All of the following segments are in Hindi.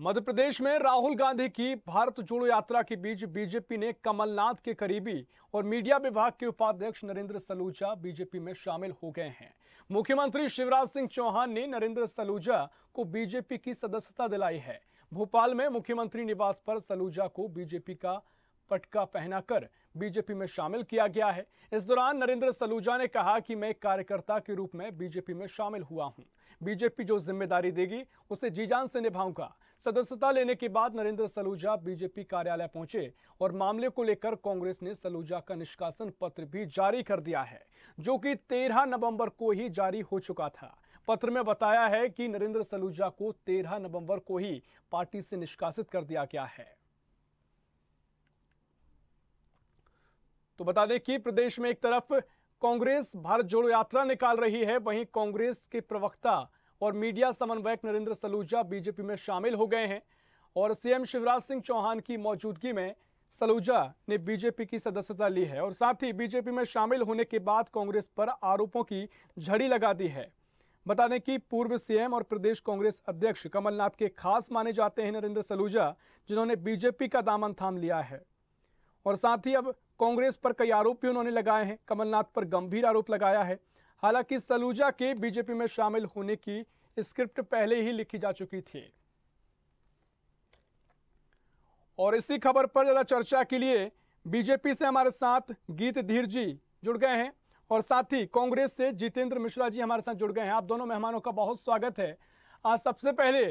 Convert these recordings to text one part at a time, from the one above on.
मध्य प्रदेश में राहुल गांधी की भारत जोड़ो यात्रा के बीच बीजेपी ने कमलनाथ के करीबी और मीडिया विभाग के उपाध्यक्ष नरेंद्र सलूजा बीजेपी में शामिल हो गए हैं। मुख्यमंत्री शिवराज सिंह चौहान ने नरेंद्र सलूजा को बीजेपी की सदस्यता दिलाई है। भोपाल में मुख्यमंत्री निवास पर सलूजा को बीजेपी का पटका पहनाकर बीजेपी में शामिल किया गया है। इस दौरान नरेंद्र सलूजा ने कहा कि मैं एक कार्यकर्ता के रूप में बीजेपी में शामिल हुआ हूं। बीजेपी जो जिम्मेदारी देगी उसे जी जान से निभाऊंगा। सदस्यता लेने के बाद नरेंद्र सलूजा बीजेपी कार्यालय पहुंचे और मामले को लेकर कांग्रेस ने सलूजा का निष्कासन पत्र भी जारी कर दिया है, जो कि 13 नवंबर को ही जारी हो चुका था। पत्र में बताया है कि नरेंद्र सलूजा को 13 नवंबर को ही पार्टी से निष्कासित कर दिया गया है। तो बता दें कि प्रदेश में एक तरफ कांग्रेस भारत जोड़ो यात्रा निकाल रही है, वहीं कांग्रेस के प्रवक्ता और मीडिया समन्वयक नरेंद्र सलूजा बीजेपी में शामिल हो गए हैं और सीएम शिवराज सिंह चौहान की मौजूदगी में सलूजा ने बीजेपी की सदस्यता ली है और साथ ही बीजेपी में शामिल होने के बाद कांग्रेस पर आरोपों की झड़ी लगा दी है। बता दें कि पूर्व सीएम और प्रदेश कांग्रेस अध्यक्ष कमलनाथ के खास माने जाते हैं नरेंद्र सलूजा, जिन्होंने बीजेपी का दामन थाम लिया है और साथ ही अब कांग्रेस पर कई आरोप भी उन्होंने लगाए हैं। कमलनाथ पर गंभीर आरोप लगाया है। हालांकि सलूजा के बीजेपी में शामिल होने की स्क्रिप्ट पहले ही लिखी जा चुकी थी। और इसी खबर पर ज्यादा चर्चा के लिए बीजेपी से हमारे साथ गीत धीर जी जुड़ गए हैं और साथ ही कांग्रेस से जितेंद्र मिश्रा जी हमारे साथ जुड़ गए हैं। आप दोनों मेहमानों का बहुत स्वागत है। आज सबसे पहले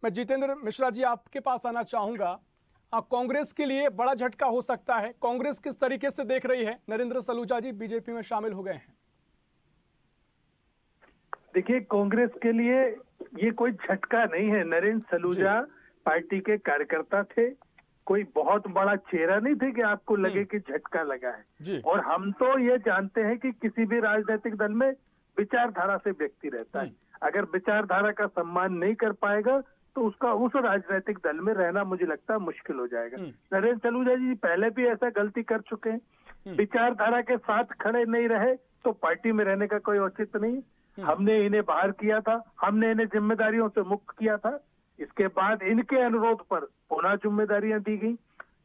मैं जितेंद्र मिश्रा जी आपके पास आना चाहूंगा। कांग्रेस के लिए बड़ा झटका हो सकता है, कांग्रेस किस तरीके से देख रही है? नरेंद्र सलूजा जी बीजेपी में शामिल हो गए हैं। देखिए, कांग्रेस के लिए ये कोई झटका नहीं है। नरेंद्र सलूजा पार्टी के कार्यकर्ता थे, कोई बहुत बड़ा चेहरा नहीं थे कि आपको लगे कि झटका लगा है। और हम तो ये जानते हैं कि किसी भी राजनीतिक दल में विचारधारा से व्यक्ति रहता है। अगर विचारधारा का सम्मान नहीं कर पाएगा तो उसका उस राजनीतिक दल में रहना मुझे लगता है मुश्किल हो जाएगा। नरेंद्र सलूजा जी पहले भी ऐसा गलती कर चुके हैं। विचारधारा के साथ खड़े नहीं रहे तो पार्टी में रहने का कोई औचित्य नहीं। हमने इन्हें बाहर किया था, हमने इन्हें जिम्मेदारियों से मुक्त किया था। इसके बाद इनके अनुरोध पर पुनः जिम्मेदारियां दी गई।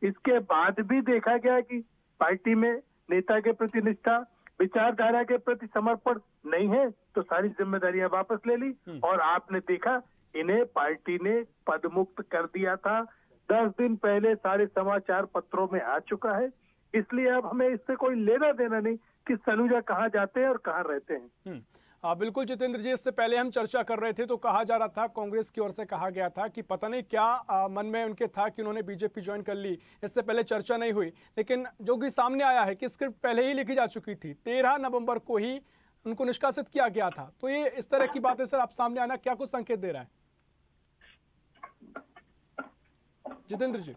इसके बाद भी देखा गया कि पार्टी में नेता के प्रति निष्ठा, विचारधारा के प्रति समर्पण नहीं है, तो सारी जिम्मेदारियां वापस ले ली और आपने देखा इन्हें पार्टी ने पद मुक्त कर दिया था। 10 दिन पहले सारे समाचार पत्रों में आ चुका है। इसलिए अब हमें इससे कोई लेना देना नहीं कि सलूजा कहाँ जाते हैं और कहाँ रहते हैं। बिल्कुल जितेंद्र जी, इससे पहले हम चर्चा कर रहे थे तो कहा जा रहा था, कांग्रेस की ओर से कहा गया था कि पता नहीं क्या मन में उनके था कि उन्होंने बीजेपी ज्वाइन कर ली। इससे पहले चर्चा नहीं हुई, लेकिन जो कि सामने आया है कि स्क्रिप्ट पहले ही लिखी जा चुकी थी। 13 नवंबर को ही उनको निष्कासित किया गया था। तो ये इस तरह की बातें सर आप सामने आना क्या कुछ संकेत दे रहा है जितेंद्र जी?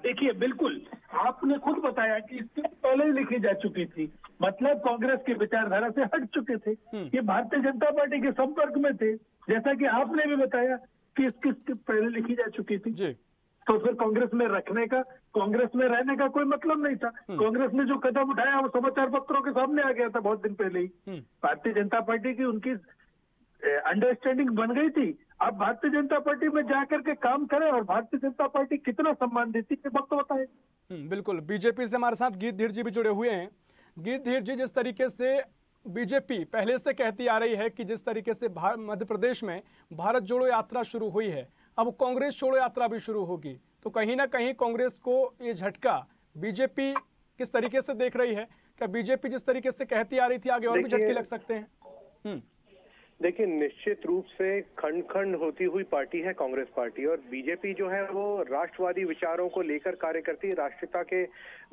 देखिए, बिल्कुल आपने खुद बताया कि इससे पहले ही लिखी जा चुकी थी, मतलब कांग्रेस की विचारधारा से हट चुके थे। ये भारतीय जनता पार्टी के संपर्क में थे, जैसा कि आपने भी बताया कि इसकी पहले लिखी जा चुकी थी जी। तो फिर कांग्रेस में रखने का, कांग्रेस में रहने का कोई मतलब नहीं था। कांग्रेस ने जो कदम उठाया वो समाचार पत्रों के सामने आ गया था बहुत दिन पहले ही। भारतीय जनता पार्टी की उनकी अंडरस्टैंडिंग बन गई थी। अब भारतीय जनता पार्टी में जाकर के काम करें और भारतीय जनता पार्टी कितना सम्मान देती है वक्त बताए। बिल्कुल, बीजेपी से हमारे साथ गीत धीर जी भी जुड़े हुए हैं। गीत धीर जी, जिस तरीके से बीजेपी पहले से कहती आ रही है कि जिस तरीके से मध्य प्रदेश में भारत जोड़ो यात्रा शुरू हुई है, अब कांग्रेस छोड़ो यात्रा भी शुरू होगी, तो कहीं ना कहीं कांग्रेस को ये झटका बीजेपी किस तरीके से देख रही है? क्या बीजेपी जिस तरीके से कहती आ रही थी आगे और भी झटके लग सकते हैं? देखिए, निश्चित रूप से खंड खंड होती हुई पार्टी है कांग्रेस पार्टी, और बीजेपी जो है वो राष्ट्रवादी विचारों को लेकर कार्य करती है, राष्ट्रीयता के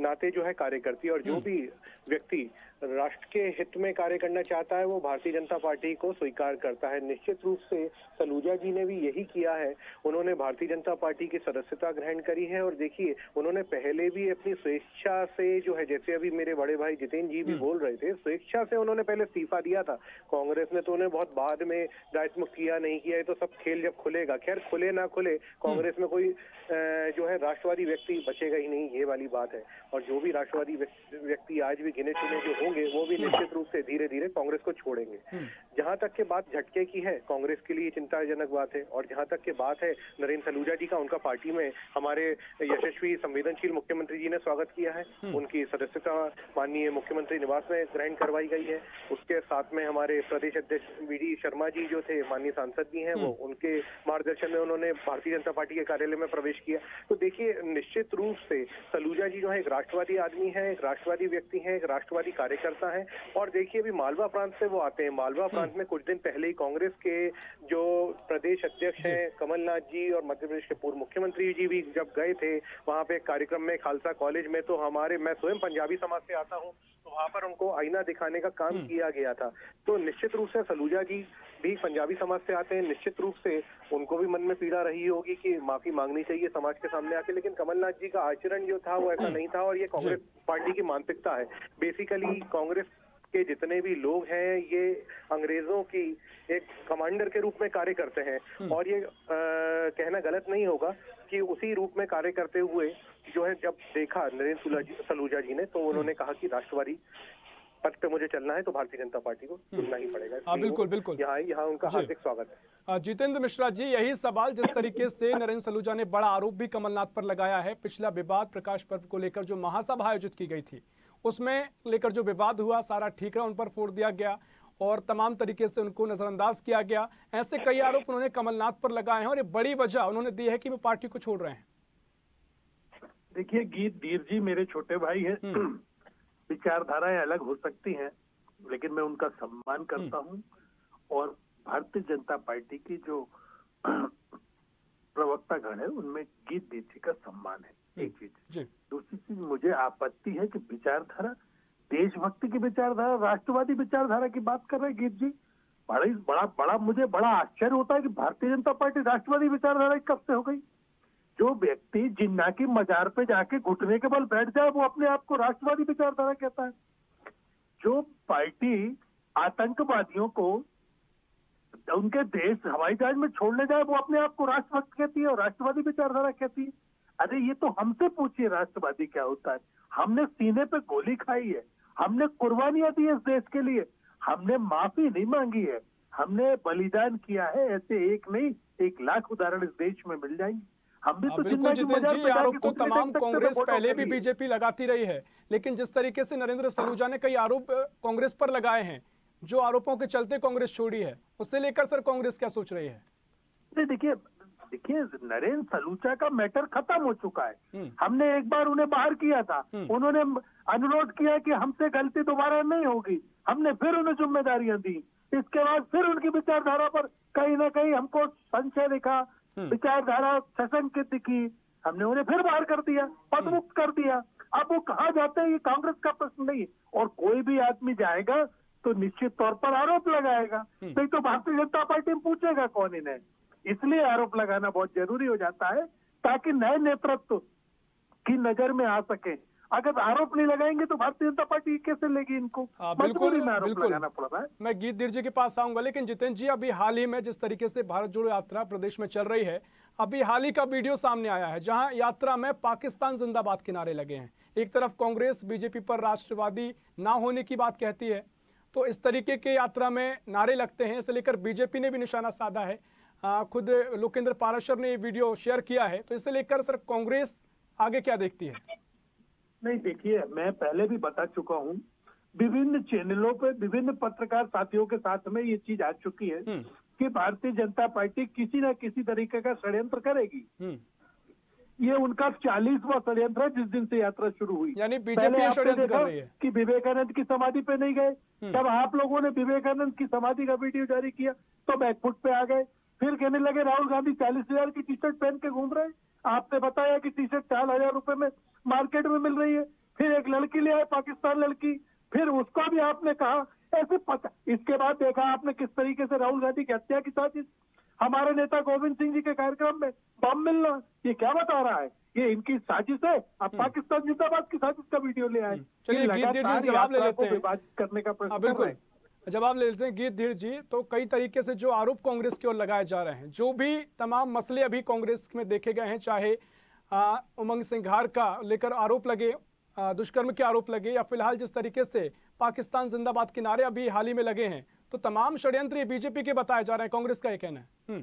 नाते जो है कार्य करती है। और जो भी व्यक्ति राष्ट्र के हित में कार्य करना चाहता है वो भारतीय जनता पार्टी को स्वीकार करता है। निश्चित रूप से सलूजा जी ने भी यही किया है। उन्होंने भारतीय जनता पार्टी की सदस्यता ग्रहण करी है और देखिए, उन्होंने पहले भी अपनी स्वेच्छा से जो है, जैसे अभी मेरे बड़े भाई जितेंद्र जी भी बोल रहे थे, स्वेच्छा से उन्होंने पहले इस्तीफा दिया था। कांग्रेस ने तो उन्हें बहुत बाद में दायित्व मुक्त किया, नहीं किया, ये तो सब खेल जब खुलेगा। खैर, खुले ना खुले, कांग्रेस में कोई जो है राष्ट्रवादी व्यक्ति बचेगा ही नहीं, ये वाली बात है। और जो भी राष्ट्रवादी व्यक्ति आज भी गिने चुने जो होंगे वो भी निश्चित रूप से धीरे धीरे कांग्रेस को छोड़ेंगे। जहां तक के बात झटके की है, कांग्रेस के लिए चिंताजनक बात है। और जहां तक के बात है नरेंद्र सलूजा जी का, उनका पार्टी में हमारे यशस्वी संवेदनशील मुख्यमंत्री जी ने स्वागत किया है। उनकी सदस्यता माननीय मुख्यमंत्री निवास में ग्रहण करवाई गई है। उसके साथ में हमारे प्रदेश अध्यक्ष वी.डी. शर्मा जी जो थे, माननीय सांसद भी हैं, वो उनके मार्गदर्शन में उन्होंने भारतीय जनता पार्टी के कार्यालय में प्रवेश किया। तो देखिए, निश्चित रूप से सलूजा जी जो है एक राष्ट्रवादी आदमी है, एक राष्ट्रवादी व्यक्ति है, एक राष्ट्रवादी कार्यकर्ता है। और देखिए, अभी मालवा प्रांत से वो आते हैं। मालवा प्रांत में कुछ दिन पहले ही कांग्रेस के जो प्रदेश अध्यक्ष हैं कमलनाथ जी और मध्य प्रदेश के पूर्व मुख्यमंत्री जी भी जब गए थे वहां पे कार्यक्रम में खालसा कॉलेज में, तो मैं स्वयं पंजाबी समाज से आता हूं, तो वहां पर उनको आईना दिखाने का काम किया गया था। तो निश्चित रूप से सलूजा जी भी पंजाबी समाज से आते हैं। निश्चित रूप से उनको भी मन में पीड़ा रही होगी कि माफी मांगनी चाहिए समाज के सामने आके, लेकिन कमलनाथ जी का आचरण जो था वो ऐसा नहीं था। और ये कांग्रेस पार्टी की मानसिकता है। बेसिकली कांग्रेस के जितने भी लोग हैं ये अंग्रेजों की एक कमांडर के रूप में कार्य करते हैं। और ये कहना गलत नहीं होगा कि उसी रूप में कार्य करते हुए जो है जब देखा नरेंद्र सलूजा जी ने, तो उन्होंने कहा कि राष्ट्रवादी पथ पे मुझे चलना है तो भारतीय जनता पार्टी को चुनना ही पड़ेगा। बिल्कुल बिल्कुल, यहाँ उनका हार्दिक स्वागत है। जितेंद्र मिश्रा जी, यही सवाल जिस तरीके से नरेंद्र सलूजा ने बड़ा आरोप भी कमलनाथ पर लगाया है, पिछला विवाद प्रकाश पर्व को लेकर जो महासभा आयोजित की गई थी उसमें लेकर जो विवाद हुआ, सारा ठीकरा उन पर फोड़ दिया गया और तमाम तरीके से उनको नजरअंदाज किया गया। ऐसे कई आरोप उन्होंने कमलनाथ पर लगाए हैं और ये बड़ी वजह उन्होंने दी है कि वो पार्टी को छोड़ रहे हैं। देखिए, गीत धीर जी मेरे छोटे भाई हैं, विचारधाराएं अलग हो सकती हैं, लेकिन मैं उनका सम्मान करता हूं। और भारतीय जनता पार्टी की जो प्रवक्ता गण है उनमें गीत धीर जी का सम्मान है, एक चीज। दूसरी चीज, मुझे आपत्ति है कि विचारधारा, देशभक्ति की विचारधारा, राष्ट्रवादी विचारधारा की बात कर रहे हैं गीत जी। मुझे बड़ा आश्चर्य होता है कि भारतीय जनता पार्टी राष्ट्रवादी विचारधारा कब से हो गई। जो व्यक्ति जिन्ना की मजार पे जाके घुटने के बल बैठ जाए वो अपने आप को राष्ट्रवादी विचारधारा कहता है। जो पार्टी आतंकवादियों को उनके देश हवाई जहाज में छोड़ने जाए वो अपने आप को राष्ट्रभक्त कहती है और राष्ट्रवादी विचारधारा कहती है। अरे ये तो हमसे पूछिए राष्ट्रवादी क्या होता है। हमने सीने पे गोली खाई है, हमने कुर्बानियां दी है इस देश के लिए, हमने माफी नहीं मांगी है, हमने बलिदान किया है। ऐसे एक नहीं 1 लाख उदाहरण इस देश में मिल जाएंगे। हम भी तो बिल्कुल जितेंद्र जी, आरोप तो तमाम कांग्रेस पहले भी बीजेपी लगाती रही है, लेकिन जिस तरीके से नरेंद्र सलूजा ने कई आरोप कांग्रेस पर लगाए हैं, जो आरोपों के चलते कांग्रेस छोड़ी है, उससे लेकर सर कांग्रेस क्या सोच रही है? देखिए नरेंद्र सलूजा का मैटर खत्म हो चुका है। हमने एक बार उन्हें बाहर किया था, उन्होंने अनुरोध किया कि हमसे गलती दोबारा नहीं होगी, हमने फिर उन्हें जिम्मेदारियां दी। इसके बाद फिर उनकी विचारधारा पर कहीं ना कहीं हमको संशय दिखा, विचारधारा सशंकित दिखी, हमने उन्हें फिर बाहर कर दिया, पदमुक्त कर दिया। अब वो कहाँ जाते हैं ये कांग्रेस का प्रश्न नहीं। और कोई भी आदमी जाएगा तो निश्चित तौर पर आरोप लगाएगा, नहीं तो भारतीय जनता पार्टी में पूछेगा कौन इन्हें। इसलिए आरोप लगाना बहुत जरूरी हो जाता है ताकि नए नेतृत्व की नजर में आ सके। अगर आरोप नहीं लगाएंगे तो भारतीय जनता पार्टी कैसे लेगी इनको? बिल्कुल लगाना पड़ रहा है। मैं गीत धीर जी के पास आऊंगा, लेकिन जितेंद्र जी, अभी हाल ही में जिस तरीके से भारत जोड़ो यात्रा प्रदेश में चल रही है, अभी हाल ही का वीडियो सामने आया है जहां यात्रा में पाकिस्तान जिंदाबाद के नारे लगे हैं। एक तरफ कांग्रेस बीजेपी पर राष्ट्रवादी ना होने की बात कहती है, तो इस तरीके के यात्रा में नारे लगते हैं, इसे लेकर बीजेपी ने भी निशाना साधा है। खुद लोकेंद्र पाराशर ने ये वीडियो शेयर किया है, तो इसे लेकर सर कांग्रेस आगे क्या देखती है? नहीं, देखिए, मैं पहले भी बता चुका हूं, विभिन्न चैनलों पे विभिन्न पत्रकार साथियों के साथ में ये चीज आ चुकी है कि भारतीय जनता पार्टी किसी न किसी तरीके का षड्यंत्र करेगी। ये उनका 40वां षड्यंत्र है जिस दिन से यात्रा शुरू हुई। यानी बीजेपी षड्यंत्र कर रही है कि विवेकानंद की समाधि पे नहीं गए, तब आप लोगों ने विवेकानंद की समाधि का वीडियो जारी किया तो बैकफुट पे आ गए। फिर कहने लगे राहुल गांधी 40,000 की टी शर्ट पहन के घूम रहे हैं। आपने बताया कि टी शर्ट 4,000 रुपए में मार्केट में मिल रही है। फिर एक लड़की ले आए, पाकिस्तान लड़की, फिर उसका भी आपने कहा ऐसे पता। इसके बाद देखा आपने किस तरीके से राहुल गांधी की हत्या की साजिश, हमारे नेता गोविंद सिंह जी के कार्यक्रम में बम मिलना, ये क्या बता रहा है? ये इनकी साजिश है। अब पाकिस्तान जिंदाबाद की साजिश का वीडियो ले आए। चलिए गीत धीर जी जवाब ले लेते हैं, बात करने का प्रश्न। बिल्कुल जवाब ले लेते हैं गीत धीर जी। तो कई तरीके से जो आरोप कांग्रेस की ओर लगाए जा रहे हैं, जो भी तमाम मसले अभी कांग्रेस में देखे गए हैं, चाहे उमंग सिंघार का लेकर आरोप लगे, दुष्कर्म के आरोप लगे, या फिलहाल जिस तरीके से पाकिस्तान जिंदाबाद के नारे अभी हाल ही में लगे हैं, तो तमाम षड्यंत्र बीजेपी के बताए जा रहे हैं, कांग्रेस का ये कहना है।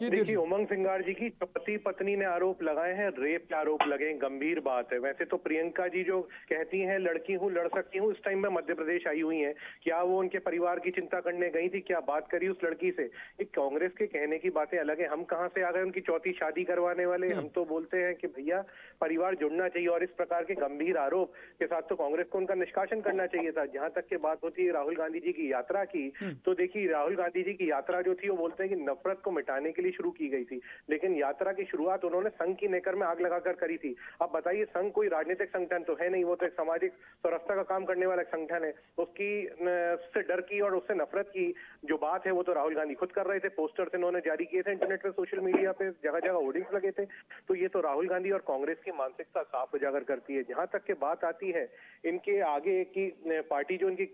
देखिए, उमंग सिंगार जी की पति पत्नी ने आरोप लगाए हैं, रेप के आरोप लगे हैं, गंभीर बात है। वैसे तो प्रियंका जी जो कहती हैं लड़की हूँ, लड़ सकती हूँ, इस टाइम में मध्य प्रदेश आई हुई हैं, क्या वो उनके परिवार की चिंता करने गई थी, क्या बात करी उस लड़की से? एक कांग्रेस के कहने की बातें अलग है, हम कहाँ से आ गए उनकी चौथी शादी करवाने वाले। हम तो बोलते हैं कि भैया परिवार जुड़ना चाहिए, और इस प्रकार के गंभीर आरोप के साथ तो कांग्रेस को उनका निष्कासन करना चाहिए था। जहां तक की बात होती है राहुल गांधी जी की यात्रा की, तो देखिए राहुल गांधी जी की यात्रा जो थी वो बोलते हैं कि नफरत को मिटाने के लिए शुरू की गई थी, लेकिन यात्रा की शुरुआत उन्होंने संघ की नेकर में आग लगाकर करी थी। अब बताइए, संघ कोई राजनीतिक संगठन तो है नहीं, वो तो एक सामाजिक स्वरक्षा का काम करने वाला संगठन है। उससे डर की और उससे नफरत की जो बात है वो तो राहुल गांधी खुद कर रहे थे। पोस्टर्स इन्होंने जारी किए थे इंटरनेट पे, सोशल मीडिया पे जगह जगह होर्डिंग्स लगे थे। तो ये तो राहुल गांधी और कांग्रेस की मानसिकता साफ उजागर करती है। जहां तक के बात आती है इनके आगे की पार्टी जो इनकी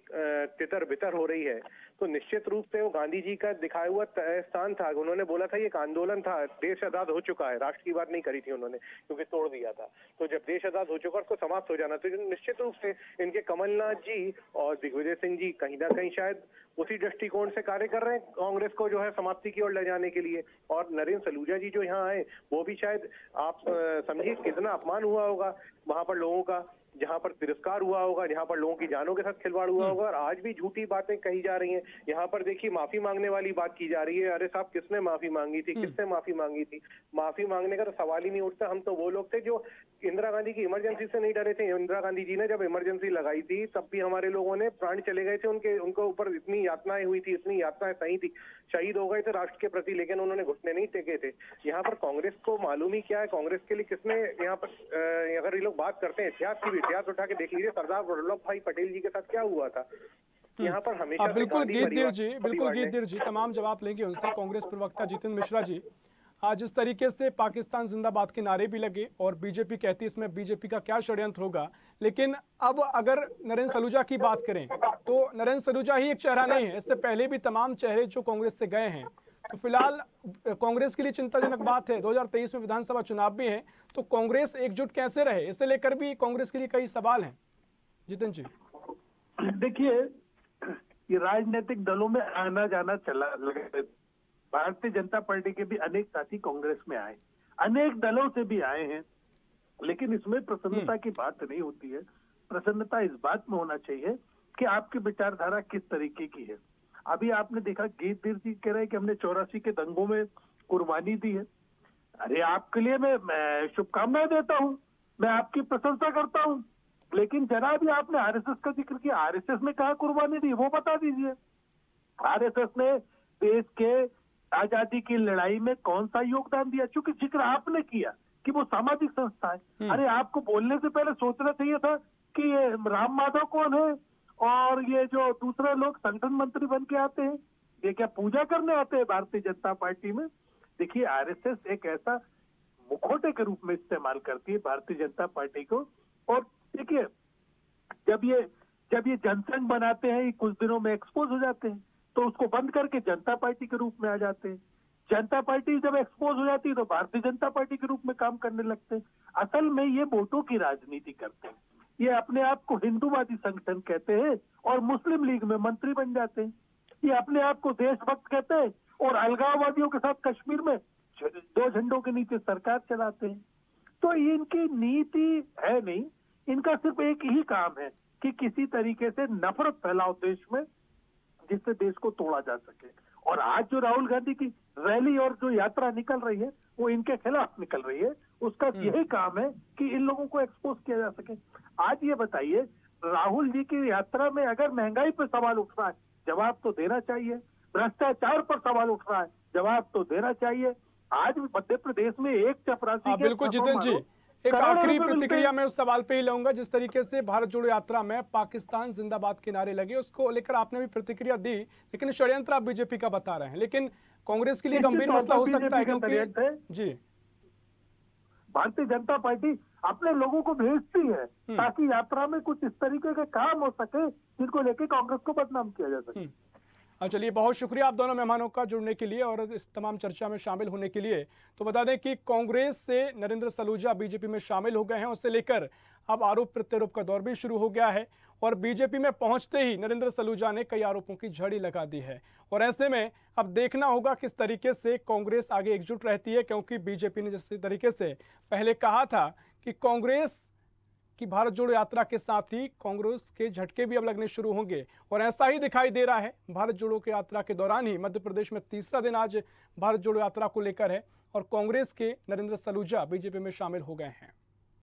तितर बितर हो रही है, तो निश्चित रूप से वो गांधी जी का दिखाया हुआ स्थान था। उन्होंने बोला था ये एक आंदोलन था, देश आजाद हो चुका है, राष्ट्र की बात नहीं करी थी उन्होंने, क्योंकि तोड़ दिया था। तो जब देश आजाद हो चुका उसको समाप्त हो जाना, तो निश्चित रूप से इनके कमलनाथ जी और दिग्विजय सिंह जी कहीं ना कहीं शायद उसी दृष्टिकोण से कार्य कर रहे हैं, कांग्रेस को जो है समाप्ति की ओर ले जाने के लिए। और नरेंद्र सलूजा जी जो यहाँ आए, वो भी शायद आप समझिए कितना अपमान हुआ होगा वहां पर लोगों का, जहां पर तिरस्कार हुआ होगा, जहां पर लोगों की जानों के साथ खिलवाड़ हुआ होगा, और आज भी झूठी बातें कही जा रही हैं। यहाँ पर देखिए माफी मांगने वाली बात की जा रही है। अरे साहब, किसने माफी मांगी थी, किसने माफी मांगी थी? माफी मांगने का तो सवाल ही नहीं उठता। हम तो वो लोग थे जो इंदिरा गांधी की इमरजेंसी से नहीं डरे थे। इंदिरा गांधी जी ने जब इमरजेंसी लगाई थी तब भी हमारे लोगों ने प्राण चले गए थे, उनके ऊपर इतनी यातनाएं हुई थी, इतनी यातनाएं सही थी, शहीद हो गए थे राष्ट्र के प्रति, लेकिन उन्होंने घुटने नहीं टेके थे। यहाँ पर कांग्रेस को मालूम ही क्या है, कांग्रेस के लिए किसने यहाँ पर अगर ये लोग बात करते हैं इतिहास की भी, इतिहास उठा के देख लीजिए सरदार वल्लभ भाई पटेल जी के साथ क्या हुआ था। यहाँ पर हमेशा बिल्कुल गीतधीर जी तमाम जवाब लेंगे उनसे। कांग्रेस प्रवक्ता जितेंद्र मिश्रा जी, आज इस तरीके से पाकिस्तान जिंदाबाद के नारे भी लगे और बीजेपी कहती है इसमें बीजेपी का क्या षड्यंत्र होगा, लेकिन अब अगर नरेंद्र सलूजा की बात करें तो नरेंद्र सलूजा ही एक चेहरा नहीं है, इससे पहले भी तमाम चेहरे जो कांग्रेस से गए हैं। तो फिलहाल कांग्रेस के लिए चिंताजनक बात है, 2023 में विधानसभा चुनाव भी है, तो कांग्रेस एकजुट कैसे रहे, इसे लेकर भी कांग्रेस के लिए कई सवाल हैं। जितेंद्र जी, देखिए ये राजनीतिक दलों में आना जाना चला लगा। भारतीय जनता पार्टी के भी अनेक साथी कांग्रेस में आए, अनेक दलों से भी आए हैं, लेकिन इसमें प्रसन्नता की बात नहीं होती है। प्रसन्नता इस बात में होना चाहिए कि आपकी विचारधारा किस तरीके की है। अभी आपने देखा गीतधीर जी कह रहे हैं कि हमने 84 के दंगों में कुर्बानी दी है। अरे आपके लिए मैं शुभकामनाएं देता हूं, मैं आपकी प्रशंसा करता हूं, लेकिन जरा भी आपने आरएसएस का जिक्र किया, आरएसएस में कहा कुर्बानी दी वो बता दीजिए। आरएसएस ने देश के आजादी की लड़ाई में कौन सा योगदान दिया? चूंकि जिक्र आपने किया कि वो सामाजिक संस्था है, अरे आपको बोलने से पहले सोचना चाहिए था कि ये राम माधव कौन है और ये जो दूसरे लोग संगठन मंत्री बन के आते हैं, ये क्या पूजा करने आते हैं भारतीय जनता पार्टी में? देखिए आरएसएस एक ऐसा मुखौटे के रूप में इस्तेमाल करती है भारतीय जनता पार्टी को। और देखिए जब ये जनसंघ बनाते हैं, कुछ दिनों में एक्सपोज हो जाते हैं, तो उसको बंद करके जनता पार्टी के रूप में आ जाते हैं। जनता पार्टी जब एक्सपोज हो जाती है तो भारतीय जनता पार्टी के रूप में काम करने लगते हैं। असल में ये वोटों की राजनीति करते हैं। ये अपने आप को हिंदूवादी संगठन कहते हैं और मुस्लिम लीग में मंत्री बन जाते हैं। ये अपने आप को देशभक्त कहते हैं और अलगाववादियों के साथ कश्मीर में 2 झंडों के नीचे सरकार चलाते हैं। तो इनकी नीति है नहीं, इनका सिर्फ एक ही काम है कि किसी तरीके से नफरत फैलाओ देश में, जिससे देश को तोड़ा जा सके। और आज जो राहुल गांधी की रैली और जो यात्रा निकल रही है वो इनके खिलाफ निकल रही है। उसका यही काम है कि इन लोगों को एक्सपोज किया जा सके। आज ये बताइए, राहुल जी की यात्रा में अगर महंगाई पर सवाल उठ रहा है, जवाब तो देना चाहिए। भ्रष्टाचार पर सवाल उठ रहा है, जवाब तो देना चाहिए। आज मध्य प्रदेश में एक चपरासी, बिल्कुल जितेंद्र जी, एक आखिरी प्रतिक्रिया मैं उस सवाल पे ही लाऊंगा। जिस तरीके से भारत जोड़ो यात्रा में पाकिस्तान जिंदाबाद के नारे लगे, उसको लेकर आपने भी प्रतिक्रिया दी, लेकिन षड्यंत्र आप बीजेपी का बता रहे हैं। लेकिन कांग्रेस के लिए गंभीर मसला हो सकता है, क्योंकि जी भारतीय जनता पार्टी अपने लोगों को भेजती है ताकि यात्रा में कुछ इस तरीके के काम हो सके जिनको लेके कांग्रेस को बदनाम किया जा सके। चलिए, बहुत शुक्रिया आप दोनों मेहमानों का जुड़ने के लिए और इस तमाम चर्चा में शामिल होने के लिए। तो बता दें कि कांग्रेस से नरेंद्र सलूजा बीजेपी में शामिल हो गए हैं, उससे लेकर अब आरोप प्रत्यारोप का दौर भी शुरू हो गया है और बीजेपी में पहुंचते ही नरेंद्र सलूजा ने कई आरोपों की झड़ी लगा दी है। और ऐसे में अब देखना होगा किस तरीके से कांग्रेस आगे एकजुट रहती है, क्योंकि बीजेपी ने जिस तरीके से पहले कहा था कि कांग्रेस कि भारत जोड़ो यात्रा के साथ ही कांग्रेस के झटके भी अब लगने शुरू होंगे और ऐसा ही दिखाई दे रहा है। भारत जोड़ो की यात्रा के दौरान ही मध्य प्रदेश में तीसरा दिन आज भारत जोड़ो यात्रा को लेकर है और कांग्रेस के नरेंद्र सलूजा बीजेपी में शामिल हो गए हैं।